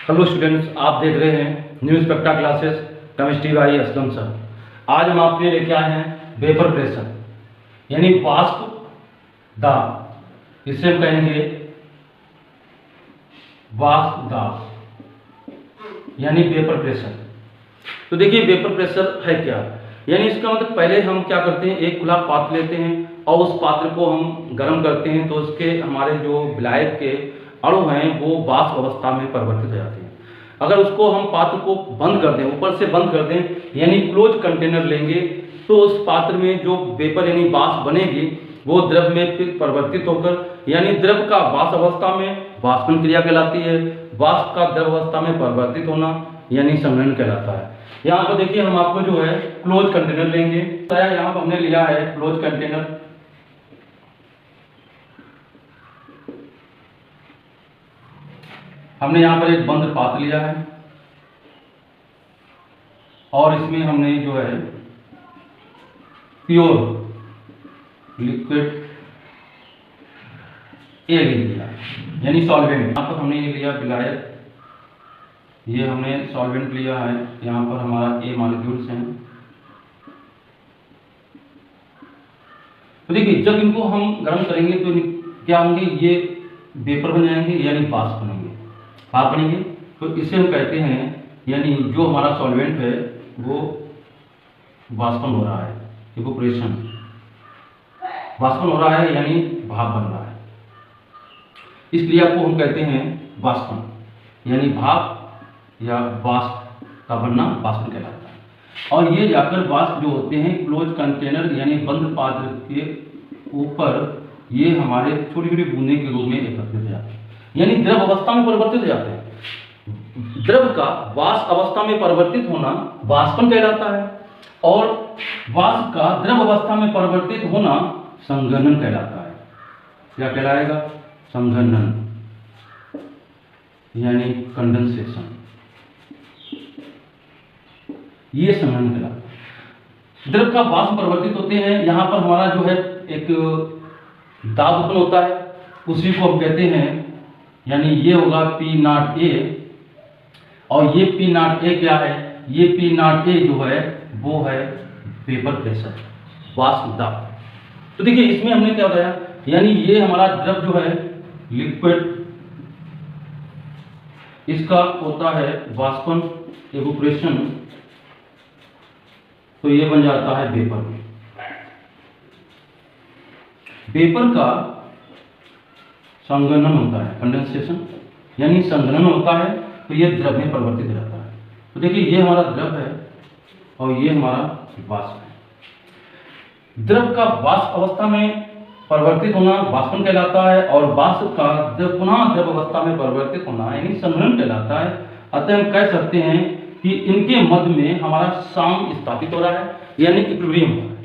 Hello students, आप देख रहे हैं new spectra classes chemistry by Aslam sir. आज हम आपके लिए लेके आए हैं वेपर प्रेशर यानी वाष्प दाब। इससे हम कहेंगे वाष्प दाब यानी वेपर प्रेशर। तो देखिए वेपर प्रेशर है क्या, यानी इसका मतलब पहले हम क्या करते हैं, एक खुला पात्र लेते हैं और उस पात्र को हम गर्म करते हैं तो उसके हमारे जो विलायक के अणु हैं वो वाष्प अवस्था में परिवर्तित हो जाते हैं। अगर उसको हम पात्र को बंद कर दें, ऊपर से बंद कर दें यानी क्लोज कंटेनर लेंगे, तो उस पात्र में जो वेपर यानी वाष्प बनेगी वो द्रव में फिर परिवर्तित होकर यानी द्रव का वाष्प अवस्था में वाष्पन क्रिया कहलाती है, वाष्प का द्रव अवस्था में परिवर्तित होना यानी संघनन कहलाता है। यहाँ पर देखिए हम आपको जो है क्लोज कंटेनर लेंगे, तो यहाँ पर हमने लिया है क्लोज कंटेनर। हमने यहाँ पर एक बंद पात्र लिया है और इसमें हमने जो है प्योर लिक्विड एयर लिया यानी सॉल्वेंट। यहाँ पर हमने ये लिया विलायक, ये हमने सॉल्वेंट लिया है। यहाँ पर हमारा ए मॉलिक्यूल्स हैं। तो देखिए जब इनको हम गर्म करेंगे तो क्या होंगे, ये वेपर बन जाएंगे यानी वाष्प बनेंगे, भाप बनेंगे। तो इसे हम कहते हैं यानी जो हमारा सॉल्वेंट है वो वाष्पन हो रहा है, इवोपोरेशन, वाष्पन हो रहा है यानी भाप बन रहा है। इस क्रिया को हम कहते हैं वाष्पन यानी भाप या वाष्प का बनना वाष्पन कहलाता है। और ये जाकर वाष्प जो होते हैं क्लोज कंटेनर यानी बंद पात्र के ऊपर ये हमारे छोटी छोटी बूंदे के रूप में एकत्रित हो जाते हैं यानी द्रव अवस्था में परिवर्तित हो जाते हैं। द्रव का वाष्प अवस्था में परिवर्तित होना वाष्पन कहलाता है और वाष्प का द्रव अवस्था में परिवर्तित होना संघनन कहलाता है। क्या कहलाएगा? संघनन यानी कंडेंसेशन, ये संघनन कहलाता है। द्रव का वाष्प परिवर्तित होते हैं, यहाँ पर हमारा जो है एक दाब उत्पन्न होता है, उसी को हम कहते हैं यानी ये होगा P0A और ये P0A क्या है, ये P0A जो है वो है वेपर प्रेशर, वाष्प दाब। तो देखिए इसमें हमने क्या बताया, यानी ये हमारा द्रव जो है लिक्विड, इसका होता है वाष्पन इवोपोरेशन, तो ये बन जाता है वेपर। वेपर का संघनन होता है, कंडेंसेशन यानी संघनन होता है, तो ये द्रव में परिवर्तित हो जाता है। तो देखिए ये हमारा द्रव है और ये हमारा वाष्प है। द्रव का वाष्प अवस्था में परिवर्तित होना वाष्पन कहलाता है और वाष्प का पुनः द्रव अवस्था में परिवर्तित होना यानी संघनन कहलाता है। अतः हम कह सकते हैं कि इनके मध्य में हमारा साम स्थापित हो रहा है यानी इक्विलिब्रियम हो रहा है।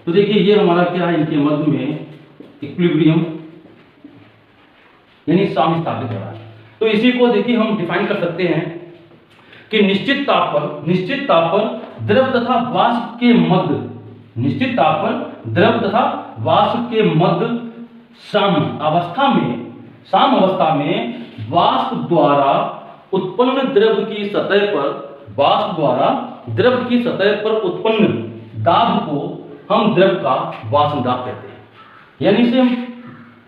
तो देखिए ये हमारा क्या है, इनके मध्य में इक्विलिब्रियम यानी साम स्थापित हो रहा है। तो इसी को देखिए हम डिफाइन कर सकते हैं कि निश्चित ताप पर द्रव तथा वाष्प के मध्य, निश्चित ताप पर द्रव तथा वाष्प के मध्य साम अवस्था में वाष्प द्वारा उत्पन्न द्रव की सतह पर उत्पन्न दाब को हम द्रव का वाष्प दाब कहते हैं। यानी इसे हम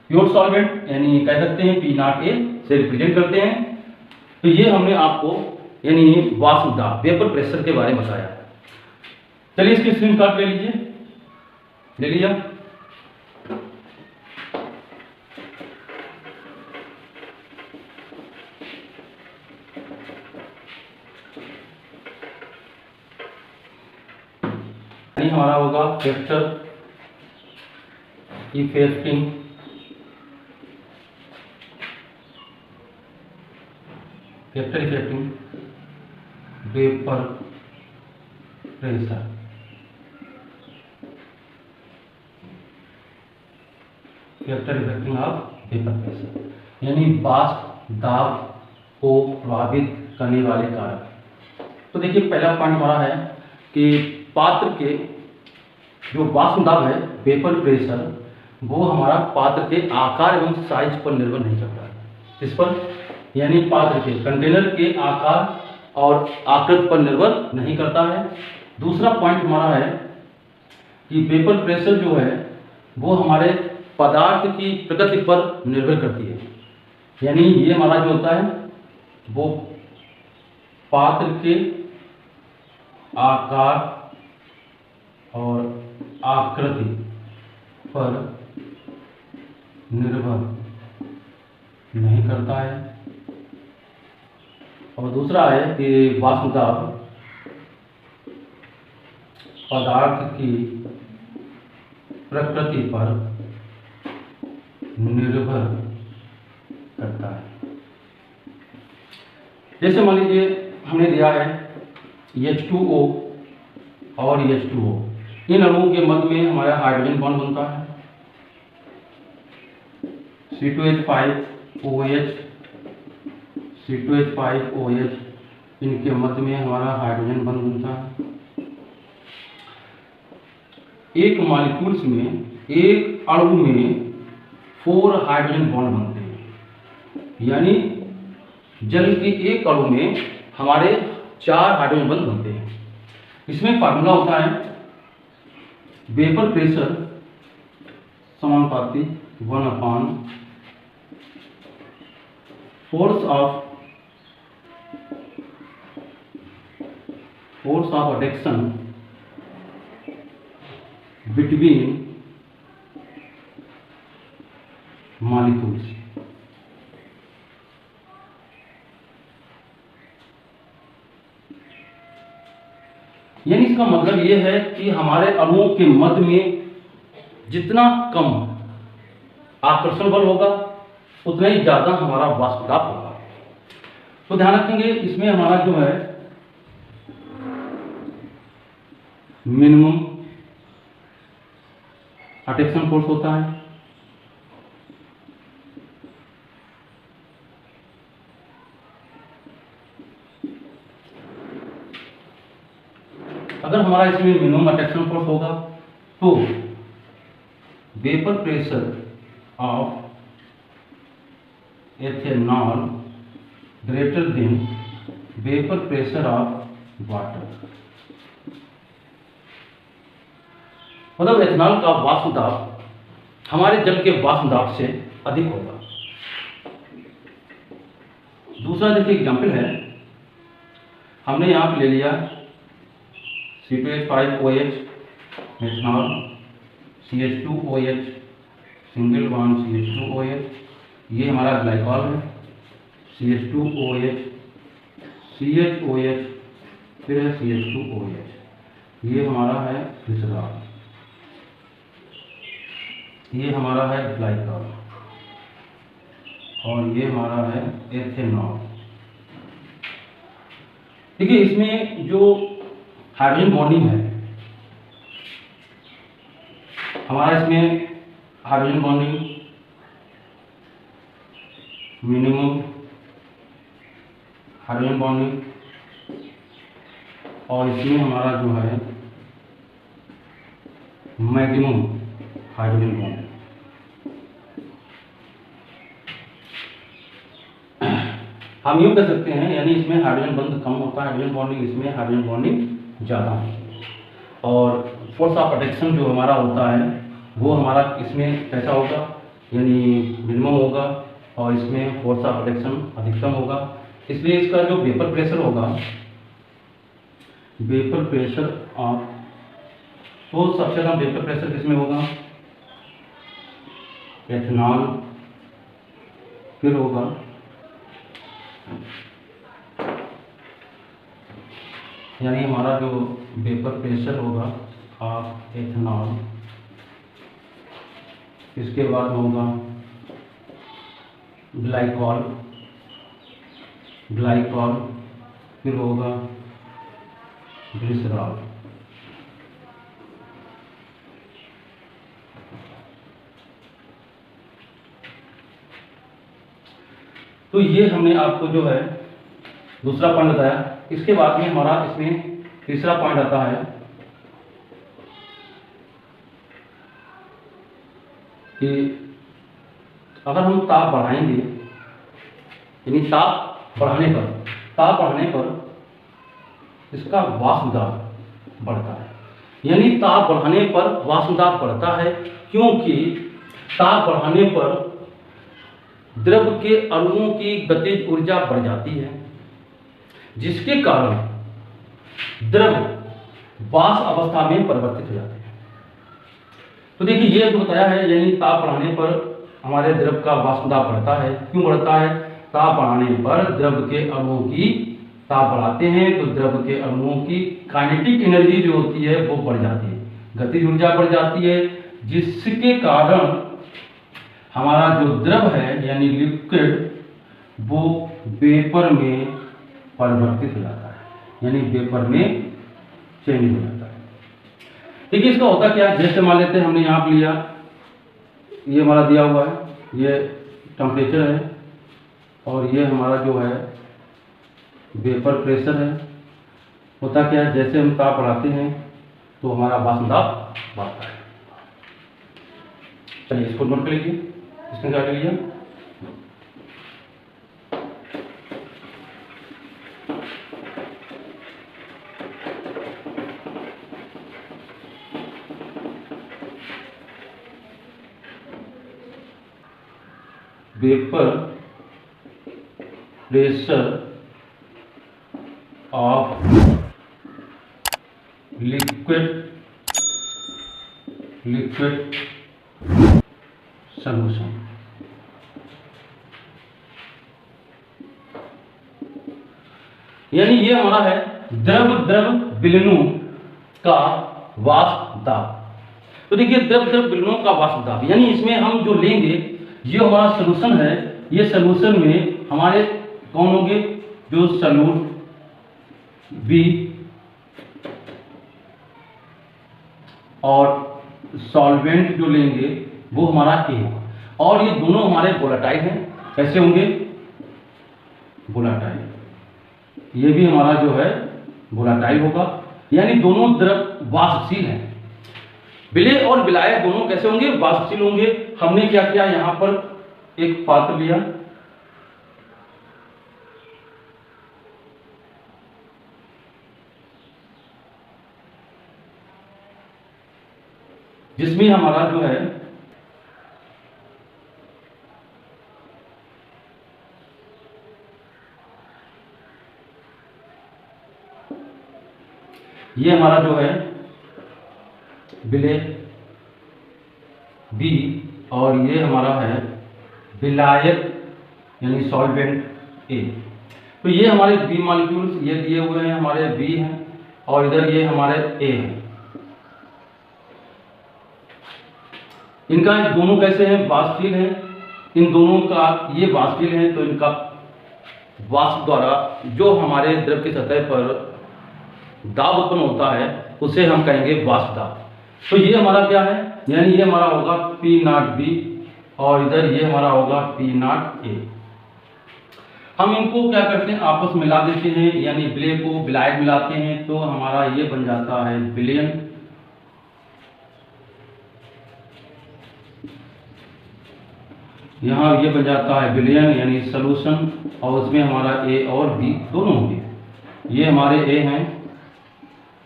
प्योर सॉल्वेंट यानी कह सकते हैं P0A से रिप्रेजेंट करते हैं। तो ये हमने आपको यानी वाष्प दाब वेपर प्रेशर के बारे में बताया। चलिए इसकी स्क्रीन शॉट ले लीजिए, ले लिया। हमारा होगा factor affecting vapour pressure. Factor affecting of vapour pressure यानी वाष्प दाब को प्रभावित करने वाले कारक। तो देखिए पहला पॉइंट हमारा है कि पात्र के जो वाष्प दाब है वेपर प्रेशर, वो हमारा पात्र के आकार एवं साइज पर निर्भर नहीं करता है। इस पर यानी पात्र के, कंटेनर के आकार और आकृति पर निर्भर नहीं करता है। दूसरा पॉइंट हमारा है कि वेपर प्रेशर जो है वो हमारे पदार्थ की प्रकृति पर निर्भर करती है। यानी ये हमारा जो होता है वो पात्र के आकार और आकृति पर निर्भर नहीं करता है। और दूसरा है कि वाष्प दाब पदार्थ की प्रकृति पर निर्भर करता है। जैसे मान लीजिए हमने दिया है H2O और H2O, इन अणुओं के मध्य में हमारा हाइड्रोजन बॉन्ड बनता है। C2H5OH, C2H5OH, इनके मध्य में हमारा हाइड्रोजन बॉन्ड बनता है। एक मॉलिक्यूल्स में, एक अणु में 4 हाइड्रोजन बॉन्ड बनते हैं। यानी जल के एक अणु में हमारे 4 हाइड्रोजन बॉन्ड बनते हैं। इसमें फार्मूला होता है वेपर प्रेशर समानुपाती 1/, force of attraction between molecules. यानी इसका मतलब यह है कि हमारे अणुओं के मध्य में जितना कम आकर्षण बल होगा उतना ही ज्यादा हमारा वाष्प दाब होगा। तो ध्यान रखेंगे इसमें हमारा जो है मिनिमम अट्रैक्शन फोर्स होता है, अगर हमारा इसमें मिनिमम अट्रैक्शन फोर्स होगा तो vapour pressure of ethanol greater than vapour pressure of water. मतलब एथेनॉल का वाष्प दाब हमारे जल के वाष्प दाब से अधिक होगा। दूसरा देखिए एग्जाम्पल है, हमने यहाँ पे ले लिया C2H5OH ethanol, CH2OH single bond CH2OH, ये हमारा ग्लाइकॉल है, CH2OH, CHOH, फिर है CH2OH, ये हमारा है ग्लिसरॉल, ये हमारा है ग्लाइकॉल और ये हमारा है एथेनॉल। देखिए इसमें जो हाइड्रोजन बॉन्डिंग है हमारा, इसमें hydrogen bonding minimum hydrogen bonding और इसमें हमारा जो है मैक्सिमम हाइड्रोजन बॉन्डिंग। हम यूँ कह सकते हैं, यानी इसमें हाइड्रोजन बंध कम होता है हाइड्रोजन बॉन्डिंग, इसमें हाइड्रोजन बॉन्डिंग ज़्यादा है। और फोर्स ऑफ अट्रैक्शन जो हमारा होता है वो हमारा इसमें कैसा होगा, यानी मिनिमम होगा और इसमें फोर्स ऑफ अट्रैक्शन अधिकतम होगा। इसलिए इसका जो वेपर प्रेशर होगा, वेपर प्रेशर ऑफ, तो सबसे कम वेपर प्रेशर किसमें होगा, एथेनॉल, फिर होगा यानी हमारा जो वेपर प्रेशर होगा ऑफ एथेनॉल, इसके बाद होगा ग्लाइकॉल, फिर होगा ग्लिसरॉल। तो ये हमने आपको जो है दूसरा पॉइंट बताया। इसके बाद में हमारा इसमें तीसरा पॉइंट आता है कि अगर हम ताप बढ़ाएंगे यानी ताप बढ़ाने पर इसका वाष्प दाब बढ़ता है। यानी ताप बढ़ाने पर वाष्प दाब बढ़ता है, क्योंकि ताप बढ़ाने पर द्रव के अणुओं की गतिज ऊर्जा बढ़ जाती है, जिसके कारण द्रव वाष्प अवस्था में परिवर्तित हो जाते हैं। तो देखिए ये जो बताया है, यानी ताप बढ़ाने पर हमारे द्रव का वाष्प दाब बढ़ता है। क्यों बढ़ता है? ताप बढ़ाने पर द्रव के अणुओं की ताप बढ़ाते हैं तो द्रव के अणुओं की काइनेटिक एनर्जी जो होती है वो बढ़ जाती है, गतिज ऊर्जा बढ़ जाती है, जिसके कारण हमारा जो द्रव है यानी लिक्विड वो वेपर में परिवर्तित हो जाता है, यानी वेपर में चेंज हो जाता है। देखिए इसका होता क्या है, जैसे मान लेते हैं हमने यहाँ पे लिया, ये हमारा दिया हुआ है, ये टेम्परेचर है और ये हमारा जो है वेपर प्रेशर है। होता क्या है, जैसे हम ताप बढ़ाते हैं तो हमारा वाष्प दाब बढ़ता है। चलिए इसको नोट कर लीजिए, इसने क्या कर लिया। Vapour pressure of liquid solution. यानी ये हमारा है द्रव विलयनों का वाष्प दाब। तो देखिए द्रव विलयनों का वाष्प दाब, यानी इसमें हम जो लेंगे ये हमारा सॉल्यूशन है, ये सॉल्यूशन में हमारे कौन होंगे, जो सॉल्यूट बी और सॉल्वेंट जो लेंगे वो हमारा ए होगा, और ये दोनों हमारे वोलेटाइल हैं। कैसे होंगे? वोलेटाइल। ये भी हमारा जो है वोलेटाइल होगा, यानी दोनों द्रव वाष्पशील हैं। विलेय और विलायक दोनों कैसे होंगे? वाष्पशील होंगे। हमने क्या किया, यहां पर एक पात्र लिया, जिसमें हमारा जो है ये हमारा जो है विलेय बी और ये हमारा है विलायक यानी सॉल्वेंट ए। तो ये हमारे बी मॉलिक्यूल्स ये दिए हुए हैं, हमारे बी हैं, और इधर ये हमारे ए हैं। इनका दोनों कैसे हैं? वाष्पशील हैं। इन दोनों का ये वाष्पशील है, तो इनका वाष्प द्वारा जो हमारे द्रव की सतह पर दाब उत्पन्न होता है उसे हम कहेंगे वाष्प दाब। तो ये हमारा क्या है, यानी ये हमारा होगा पी नॉट बी और इधर ये हमारा होगा पी नॉट ए। हम इनको क्या करते हैं, आपस में मिला देते हैं, यानी विलेय को विलायक मिलाते हैं, तो हमारा ये बन जाता है विलयन। यहाँ ये बन जाता है विलयन यानी सॉल्यूशन, और उसमें हमारा ए और बी दोनों होंगे। ये हमारे ए हैं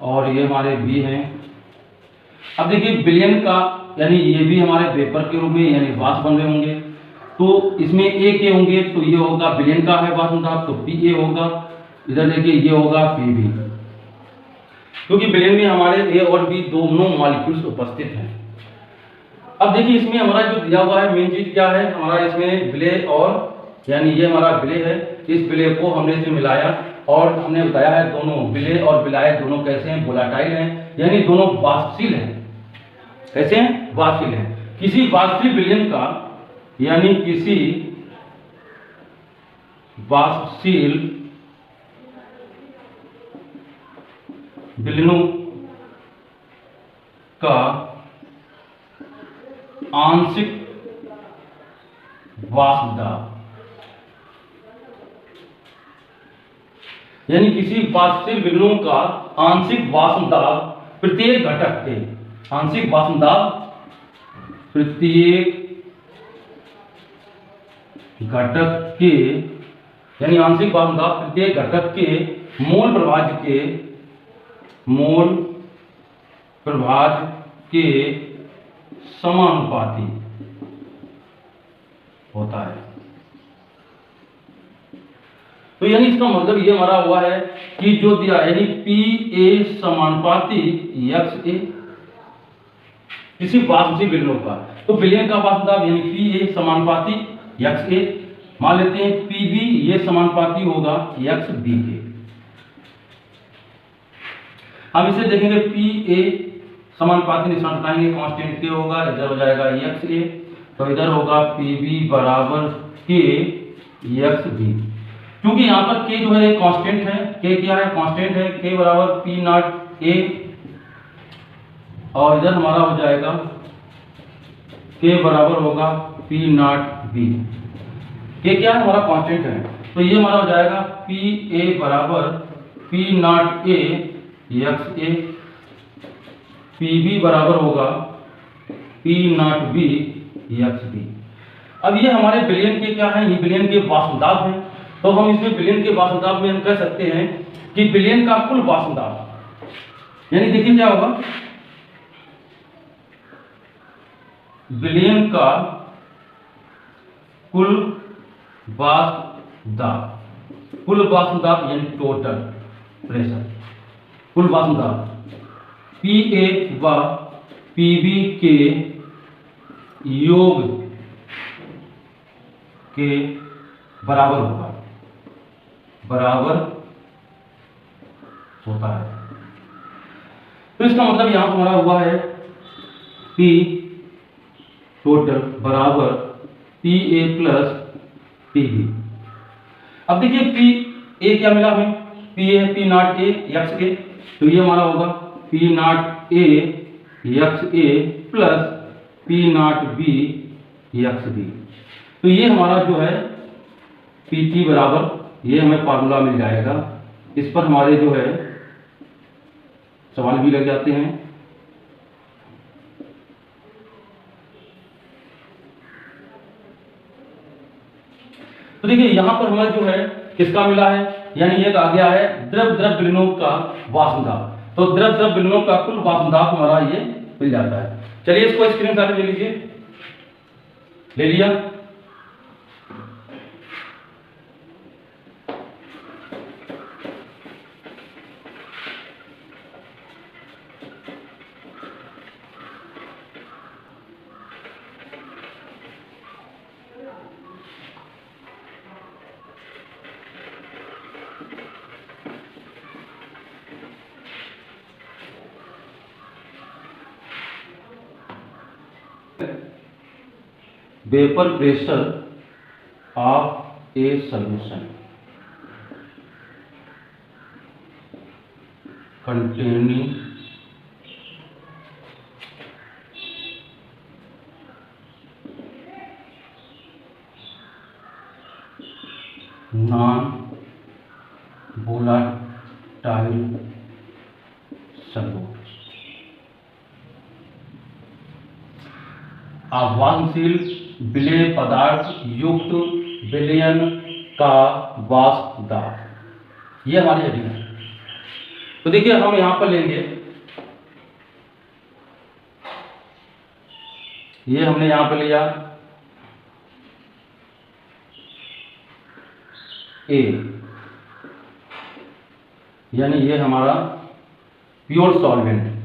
और ये हमारे बी हैं। अब देखिए विलयन का यानी ये भी हमारे वेपर के रूप में यानी वाष्प बन रहे होंगे, तो इसमें ए के होंगे, तो ये होगा विलयन का है वाष्प दाब, तो पी ए होगा। इधर देखिए ये होगा पी बी, क्योंकि विलयन में हमारे ए और बी दोनों मॉलिक्यूल्स उपस्थित हैं। अब देखिए इसमें हमारा जो दिया हुआ है मेन चीज क्या है, हमारा इसमें विलेय और यानी ये हमारा विलेय है, इस विलेय को हमने इसमें मिलाया और हमने बताया है दोनों विलेय और विलायक दोनों कैसे हैं, वोलेटाइल हैं, यानी दोनों वाष्पशील हैं। कैसे हैं? वाष्पशील हैं। किसी वाष्पशील विलयन का यानी किसी वाष्पशील विलयनों का आंशिक वाष्प दाब, यानी किसी वाष्पशील विलयनों का आंशिक वाष्प दाब प्रत्येक घटक के, आंशिक वाष्प दाब प्रत्येक घटक के यानी आंशिक वाष्प दाब प्रत्येक घटक के मोल प्रभाज के समानुपाती होता है। तो यानी इसका मतलब ये हमारा हुआ है कि जो दिया यानी पी ए समानुपाती एक्स ए किसी वाष्पशील विलयन का, तो विलयन का वाष्प दाब यानी पी ए समानुपाती एक्स ए, मान लेते हैं पी बी ये समानुपाती होगा एक्स बी के। हम इसे देखेंगे पी ए समानुपाती निशान हटाएंगे, कांस्टेंट के होगा, इधर हो जाएगा एक्स ए, तो इधर होगा पी बी बराबर के एक्स बी। क्योंकि यहाँ पर के जो है कांस्टेंट है, के क्या है कांस्टेंट है, के बराबर पी नॉट ए, और इधर हमारा हो जाएगा के बराबर होगा पी नॉट बी। के क्या है हमारा कांस्टेंट है, तो ये हमारा हो जाएगा पी ए बराबर P naught A X A, P B बराबर होगा P naught B X B. अब ये हमारे विलयन के क्या है, ये विलयन के वाष्प दाब है। तो हम इसमें विलयन के वाष्प दाब में हम कह सकते हैं कि विलयन का कुल वाष्प दाब, यानी देखिए क्या होगा, विलयन का कुल वाष्प दाब यानी टोटल प्रेशर, कुल वाष्प दाब पी ए व पी बी के योग के बराबर होता है। तो इसका मतलब यहां हमारा हुआ है पी टोटल बराबर P A plus P B. अब देखिए पी ए क्या मिला हमें, पी ए है P naught A X A, तो ये हमारा होगा P naught A X A plus P naught B X B. तो ये हमारा जो है पी टी बराबर, ये हमें फार्मूला मिल जाएगा। इस पर हमारे जो है सवाल भी लग जाते हैं। तो देखिए यहां पर हमें जो है किसका मिला है, यानी एक आ गया है द्रव विलयनों का वाष्प दाब। तो द्रव विलयनों का कुल वाष्प दाब हमारा ये मिल जाता है। चलिए इसको स्क्रीनशॉट ले लीजिए, ले लिया। Vapour pressure of A solution containing non-volatile solute। आह्वानशील विलेय पदार्थ युक्त विलयन का वाष्प दाब, ये हमारी हेडिंग है। तो देखिए हम यहां पर लेंगे, ये हमने यहां पर लिया ए, यानी ये हमारा प्योर सॉल्वेंट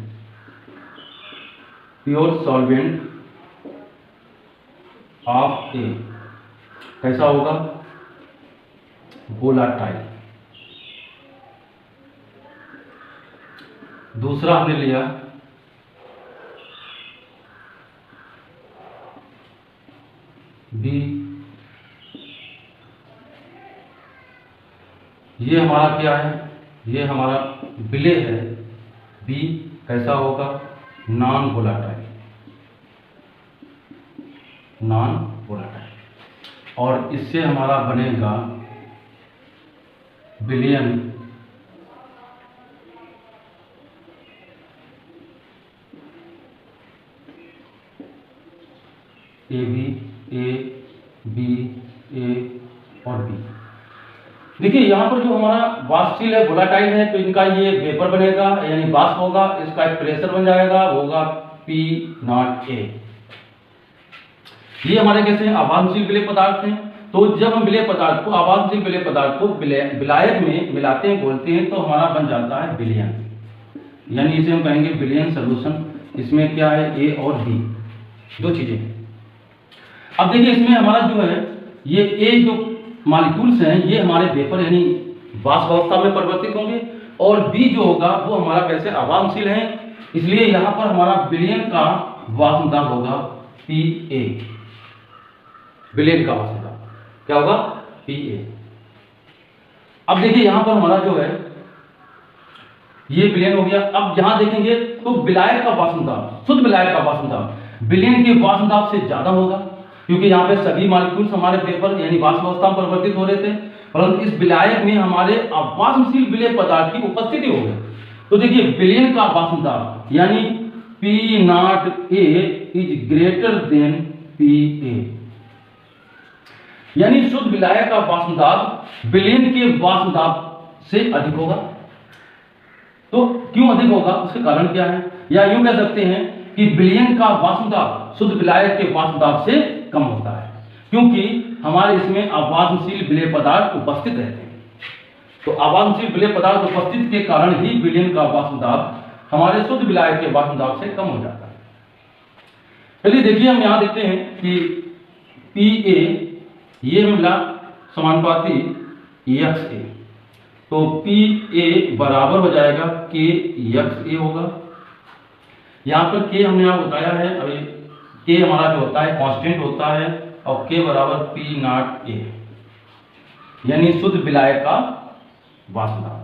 ऑफ ए, कैसा होगा वोलाटाइल। दूसरा हमने लिया बी, ये हमारा क्या है, ये हमारा विलेय है बी, कैसा होगा नॉन वोलाटाइल। और इससे हमारा बनेगा विलयन ए बी, ए बी, ए और बी। देखिए यहाँ पर जो हमारा वाष्पशील है, वोलाटाइल है, तो इनका ये वेपर बनेगा यानी वाष्प होगा, इसका एक प्रेशर बन जाएगा, होगा P0A। ये हमारे कैसे आवाहनशील विलेय पदार्थ हैं। तो जब हम विलेय पदार्थ को, आवाहनशील विलेय पदार्थ को विलायक में मिलाते हैं, घोलते हैं, तो हमारा बन जाता है विलयन, यानी इसे हम कहेंगे विलयन सॉल्यूशन। इसमें क्या है, A और B दो चीजें। अब देखिए इसमें हमारा जो है ये A जो मॉलिक्यूल्स हैं ये हमारे वेपर यानी वाष्प अवस्था में परिवर्तित होंगे, और B जो होगा वो हमारा कैसे आवाहनशील है, इसलिए यहाँ पर हमारा विलयन का वाष्प दाब होगा PA। विलयन का वाष्प दाब क्या होगा, PA। अब देखिए यहाँ पर हमारा जो है ये विलयन हो गया। अब यहां देखेंगे तो विलायक का वाष्प दाब, शुद्ध विलायक का वाष्प दाब विलयन के वाष्प दाब से ज्यादा होगा, क्योंकि यहाँ पे सभी मॉलिक्यूल्स हमारे वेपर यानी वाष्प अवस्था में परिवर्तित हो रहे थे, परंतु इस विलायक में हमारे अवाष्पशील विलेय पदार्थ की उपस्थिति हो गई। तो देखिए विलयन का वाष्प दाब यानी P0A is greater than PA, यानी शुद्ध विलायक का वाष्प दाब विलयन के वाष्प दाब से अधिक होगा। तो क्यों अधिक होगा, उसके कारण क्या है, या यूं कह सकते हैं कि विलयन का वाष्प दाब शुद्ध विलायक के वाष्प दाब से कम होता है, क्योंकि हमारे इसमें अवाहनशील विलेय पदार्थ उपस्थित रहते हैं। तो अवाहनशील विलेय पदार्थ उपस्थित के कारण ही विलयन का वाष्प दाब हमारे शुद्ध विलायक के वाष्प दाब से कम हो जाता है। चलिए देखिए हम यहां देखते हैं कि PA ये मिला समानुपाती XA, तो PA बराबर हो जाएगा KXA होगा। यहाँ पर K हमने यहाँ बताया है, अभी K हमारा जो होता है कांस्टेंट होता है, और K बराबर P0A यानी शुद्ध विलायक का वाष्प दाब।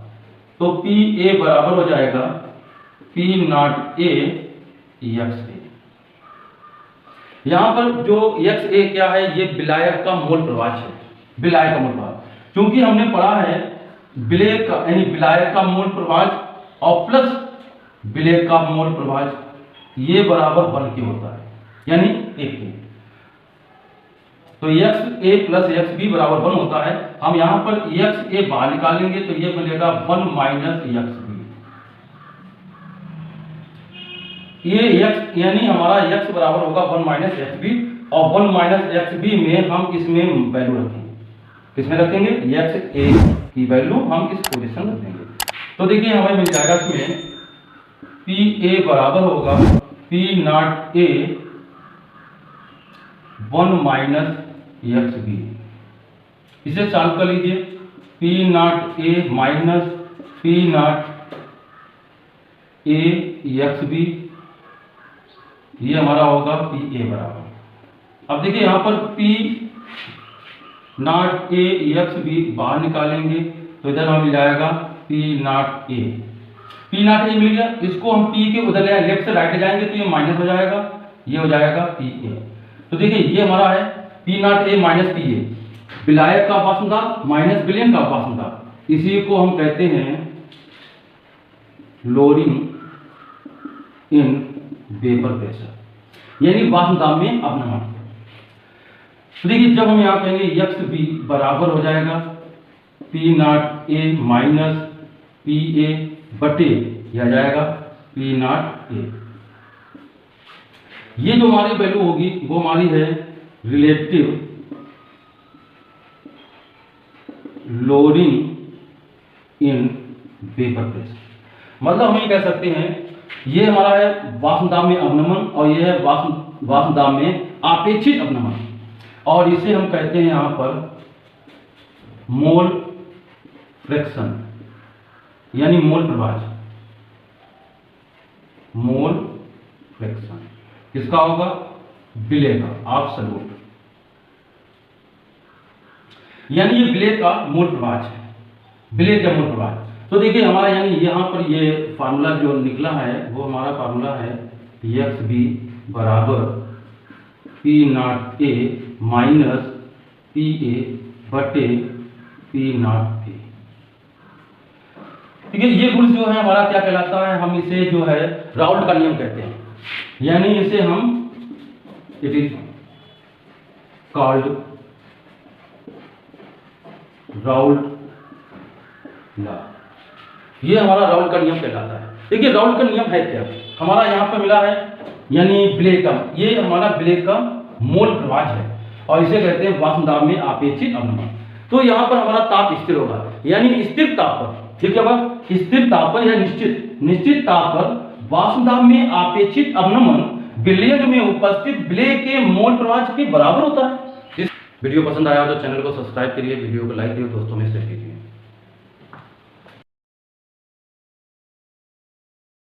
तो PA बराबर हो जाएगा P0A XA। यहाँ पर जो XA क्या है, ये विलायक का मोल प्रवाह है, विलायक का मोल प्रवाह, क्योंकि हमने पढ़ा है विलेय का यानी विलायक का मोल प्रवाह और प्लस विलेय का मोल प्रवाह ये बराबर 1 के होता है, यानी 1 के। तो XA प्लस XB बराबर 1 होता है। हम यहां पर XA बाहर निकालेंगे तो ये मिलेगा 1 माइनस XB। ये X यानी हमारा X बराबर होगा 1 माइनस XB, और 1 माइनस XB में हम इसमें वैल्यू रखेंगे, किसमें रखेंगे, XA की वैल्यू हम इस पोजीशन में देंगे। तो देखिए हमें मिल जाएगा इसमें PA बराबर होगा P0A 1 माइनस XB। इसे सॉल्व कर लीजिए, P0A माइनस P0A XB, ये हमारा होगा PA बराबर। अब देखिए यहाँ पर P0A XB बाहर निकालेंगे तो इधर हमें मिल जाएगा P0A। P0A मिल गया, इसको हम P के उधर लेफ्ट से राइट जाएंगे तो ये माइनस हो जाएगा, ये हो जाएगा PA। तो देखिए ये हमारा है P0A माइनस PA, विलायक का वाष्प दाब माइनस विलयन का वाष्प दाब, इसी को हम कहते हैं लोअरिंग इन वेपर प्रेशर, यानी वाष्प दाब में अवनमन। तो देखिए जब हम यहाँ कहेंगे XB बराबर हो जाएगा P0A माइनस PA बटे यह जाएगा P0A। ये जो हमारी वैल्यू होगी वो हमारी है relative lowering in vapour pressure. मतलब हम ये कह सकते हैं ये हमारा है वाष्प दाब में अवनमन, और यह है वाष्प दाब में आपेक्षित अवनमन, और इसे हम कहते हैं यहां पर मोल फ्रैक्शन यानी मोल प्रवाह। मोल फ्रैक्शन किसका होगा, विलेय का, एब्सोल्यूट, यानी ये विलेय का मोल प्रवाह है, विलेय का मोल प्रवाह। तो देखिए हमारा यानी यहाँ पर ये फार्मूला जो निकला है वो हमारा फार्मूला है XB बराबर P0A माइनस PA बटे P0A। ठीक है, ये गुण जो है हमारा क्या कहलाता है, हम इसे जो है राउल्ट का नियम कहते हैं, यानी इसे हम इट इज कॉल्ड राउल्ट ना। ये हमारा राउल का नियम कहलाता है। देखिए राउल का नियम है क्या, हमारा यहाँ पर मिला है यानी विलेय का, ये हमारा विलेय का मूल प्रवाह है और इसे कहते हैं वाष्प दाब में आपेक्षिक अवनमन। तो यहाँ पर हमारा ताप स्थिर होगा, यानी स्थिर ताप पर, ठीक है, स्थिर ताप पर या निश्चित ताप पर वाष्प दाब में आपेक्षिक अवनमन विलयन में उपस्थित विलेय के मोल प्रवाह के बराबर होता है। इस वीडियो पसंद आया हो तो चैनल को सब्सक्राइब करिए, वीडियो को लाइक करिए, दोस्तों में शेयर कीजिए।